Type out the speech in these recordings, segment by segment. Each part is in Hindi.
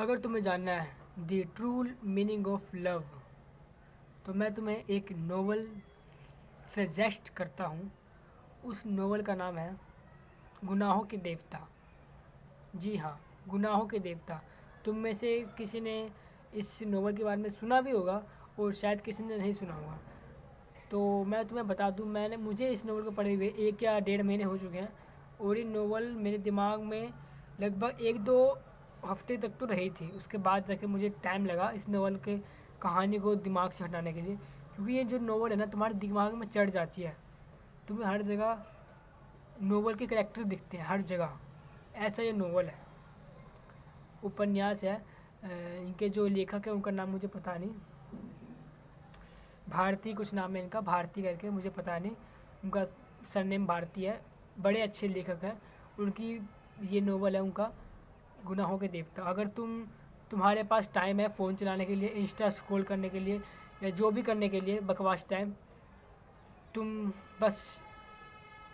अगर तुम्हें जानना है the true meaning of love, तो मैं तुम्हें एक नोवेल सजेस्ट करता हूँ। उस नोवेल का नाम है गुनाहों के देवता। जी हाँ, गुनाहों के देवता। तुम में से किसी ने इस नोवेल के बारे में सुना भी होगा और शायद किसी ने नहीं सुना होगा। तो मैं तुम्हें बता दूँ, मुझे इस नोवेल को पढ़े हुए 1 या 1.5 महीने हो चुके हैं और ये नोवेल मेरे दिमाग में लगभग 1-2 हफ्ते तक तो रही थी। उसके बाद जाके मुझे टाइम लगा इस नोवेल के कहानी को दिमाग से हटाने के लिए, क्योंकि ये जो नोवेल है ना तुम्हारे दिमाग में चढ़ जाती है। तुम्हें हर जगह नोवेल के कैरेक्टर दिखते हैं, हर जगह। ऐसा ये नोवेल है, उपन्यास है। इनके जो लेखक है उनका नाम मुझे पता नहीं, भारती कुछ नाम है इनका, भारती करके, मुझे पता नहीं। उनका सरनेम भारती है। बड़े अच्छे लेखक हैं। उनकी ये नोवेल है उनका गुनाहों के देवता। अगर तुम्हारे पास टाइम है फ़ोन चलाने के लिए, इंस्टा स्क्रॉल करने के लिए, या जो भी करने के लिए बकवास टाइम, तुम बस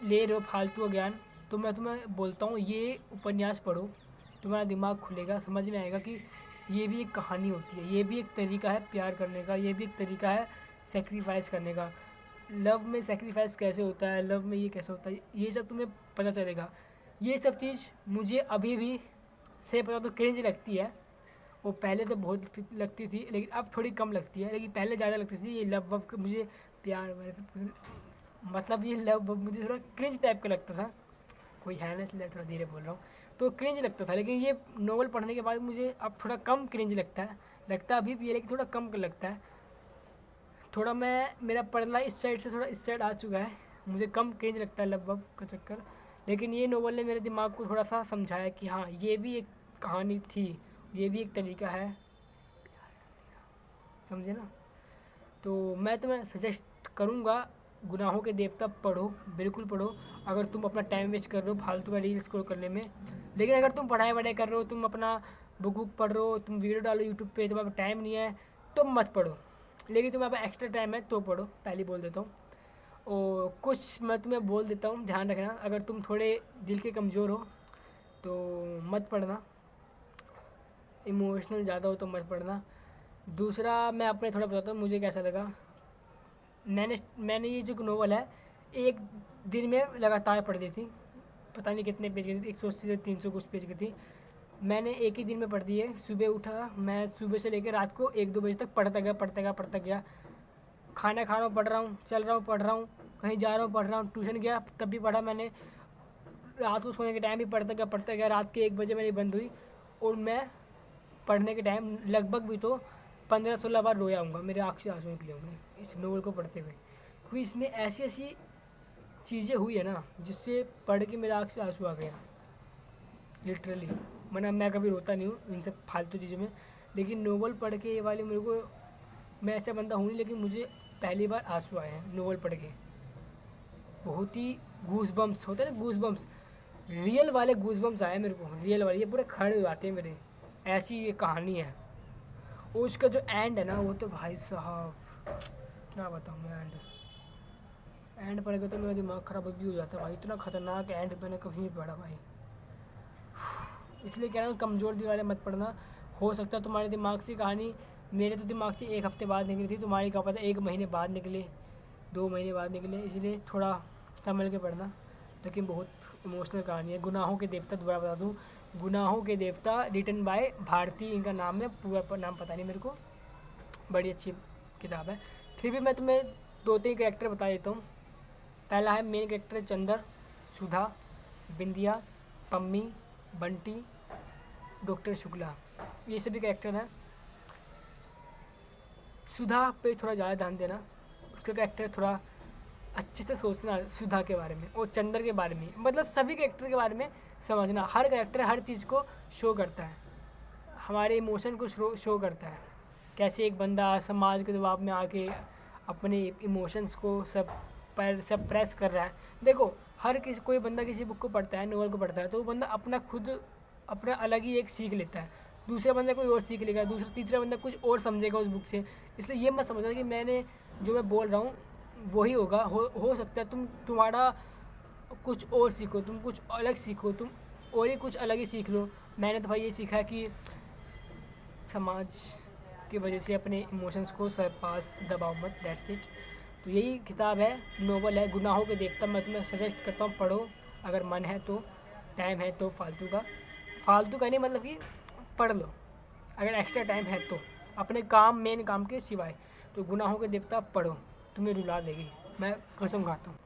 ले रहे हो फालतू का ज्ञान, तो मैं तुम्हें बोलता हूँ ये उपन्यास पढ़ो। तुम्हारा दिमाग खुलेगा, समझ में आएगा कि ये भी एक कहानी होती है, ये भी एक तरीका है प्यार करने का, ये भी एक तरीका है सेक्रीफाइस करने का। लव में सेक्रीफाइस कैसे होता है, लव में ये कैसे होता है, ये सब तुम्हें पता चलेगा। ये सब चीज़ मुझे अभी भी से पता तो क्रिंज लगती है। वो पहले तो बहुत लगती थी, लेकिन अब थोड़ी कम लगती है, लेकिन पहले ज़्यादा लगती थी। ये लव वव मुझे प्यार मतलब ये लव वव मुझे थोड़ा क्रिंज टाइप का लगता था। कोई है ना, इसलिए थोड़ा धीरे बोल रहा हूँ, तो क्रिंज लगता था। लेकिन ये नोवेल पढ़ने के बाद मुझे अब थोड़ा कम क्रिंज लगता अभी भी है, लेकिन थोड़ा कम लगता है। थोड़ा मेरा पढ़ना इस साइड से थोड़ा इस साइड आ चुका है, मुझे कम क्रिंज लगता है लव वव का चक्कर। लेकिन ये नोवेल ने मेरे दिमाग को थोड़ा सा समझाया कि हाँ, ये भी एक कहानी थी, ये भी एक तरीका है, समझे ना। तो मैं तुम्हें सजेस्ट करूँगा गुनाहों के देवता पढ़ो, बिल्कुल पढ़ो। अगर तुम अपना टाइम वेस्ट कर रहे हो फालतू का रील स्क्रॉल करने में। लेकिन अगर तुम पढ़ाई वढ़ाई कर रहे हो, तुम अपना बुक पढ़ रहे हो, तुम वीडियो डालो यूट्यूब पे, तुम्हारे टाइम नहीं है तो मत पढ़ो। लेकिन तुम्हारे पास एक्स्ट्रा टाइम है तो पढ़ो, पहले बोल देता हूँ। और कुछ मैं तुम्हें बोल देता हूँ, ध्यान रखना। अगर तुम थोड़े दिल के कमज़ोर हो तो मत पढ़ना, इमोशनल ज़्यादा हो तो मत पढ़ना। दूसरा मैं अपने थोड़ा बताता हूँ मुझे कैसा लगा। मैंने ये जो नोवेल है एक दिन में लगातार पढ़ दी थी। पता नहीं कितने पेज की थी, 180 से 300 कुछ पेज की थी। मैंने एक ही दिन में पढ़ दी है। सुबह उठा मैं, सुबह से लेकर रात को 1-2 बजे तक पढ़ता गया। खाना खा रहा हूँ पढ़ रहा हूँ, चल रहा हूँ पढ़ रहा हूँ, कहीं जा रहा हूँ पढ़ रहा हूँ, ट्यूशन गया तब भी पढ़ा मैंने, रात को सोने के टाइम भी पढ़ता गया। रात के 1 बजे मेरी बंद हुई और मैं पढ़ने के टाइम लगभग भी तो 15-16 बार रोया हूँगा, मेरे आँख से आंसू निकले होंगे इस नोवेल को पढ़ते हुए। क्योंकि इसमें ऐसी ऐसी चीज़ें हुई है ना जिससे पढ़ के मेरे आँख से आंसू आ गया लिटरली। वरना मैं कभी रोता नहीं हूँ इन सब फालतू चीज़ों में, लेकिन नोवेल पढ़ के ये वाली मेरे को, मैं ऐसा बंदा हूँ नहीं, लेकिन मुझे पहली बार आंसू आए हैं नोवेल पढ़ के। बहुत ही गूस बम्स होते हैं ना, गूस बम्स, रियल वाले गूस बम्स आए मेरे को, रियल वाले, ये पूरे खड़े हो जाते हैं मेरे। ऐसी ये कहानी है। और उसका जो एंड है ना, वो तो भाई साहब क्या बताऊँ मैं। एंड पढ़ के तो मेरा दिमाग ख़राब भी हो जाता है भाई, इतना ख़तरनाक एंड मैंने कभी नहीं पढ़ा भाई। इसलिए कह रहा हूँ कमज़ोर दिल वाले मत पढ़ना। हो सकता है तुम्हारे दिमाग से कहानी, मेरे तो दिमाग से 1 हफ्ते बाद निकली थी, तुम्हारी क्या पता 1 महीने बाद निकले, 2 महीने बाद निकले, इसलिए थोड़ा संभल के पढ़ना। लेकिन बहुत इमोशनल कहानी है। गुनाहों के देवता, दोबारा बता दूँ, गुनाहों के देवता, रिटन बाय भारती इनका नाम है, पूरा नाम पता नहीं मेरे को। बड़ी अच्छी किताब है। फिर भी मैं तुम्हें 2-3 कैरेक्टर बता देता हूँ। पहला है मेन कैरेक्टर चंदर, सुधा, बिंदिया, पम्मी, बंटी, डॉक्टर शुक्ला, ये सभी कैरेक्टर हैं। सुधा पे थोड़ा ज़्यादा ध्यान देना, उसका कैरेक्टर थोड़ा अच्छे से सोचना सुधा के बारे में और चंदर के बारे में, मतलब सभी कैरेक्टर के बारे में समझना। हर कैरेक्टर हर चीज़ को शो करता है, हमारे इमोशन को शो करता है। कैसे एक बंदा समाज के दबाव में आके अपने इमोशंस को सब प्रेस कर रहा है। देखो, हर किसी, कोई बंदा किसी बुक को पढ़ता है, नोवेल को पढ़ता है, तो वो बंदा अपना अलग ही एक सीख लेता है। दूसरा बंदा कोई और सीख लेगा, तीसरा बंदा कुछ और समझेगा उस बुक से। इसलिए ये मत समझना कि जो मैं बोल रहा हूँ वही होगा। हो सकता है तुम्हारा कुछ और सीखो, तुम कुछ अलग सीखो, तुम और ही कुछ अलग ही सीख लो। मैंने तो भाई ये सीखा है कि समाज की वजह से अपने इमोशंस को सरपास दबाओ मत, दैट्स इट। तो यही किताब है, नोवेल है गुनाहों के देवता। मैं तुम्हें सजेस्ट करता हूँ पढ़ो, अगर मन है तो, टाइम है तो। फालतू का नहीं, मतलब कि पढ़ लो अगर एक्स्ट्रा टाइम है तो, अपने काम, मेन काम के सिवाय। तो गुनाहों के देवता पढ़ो, तुम्हें रुला देगी, मैं कसम खाता हूँ।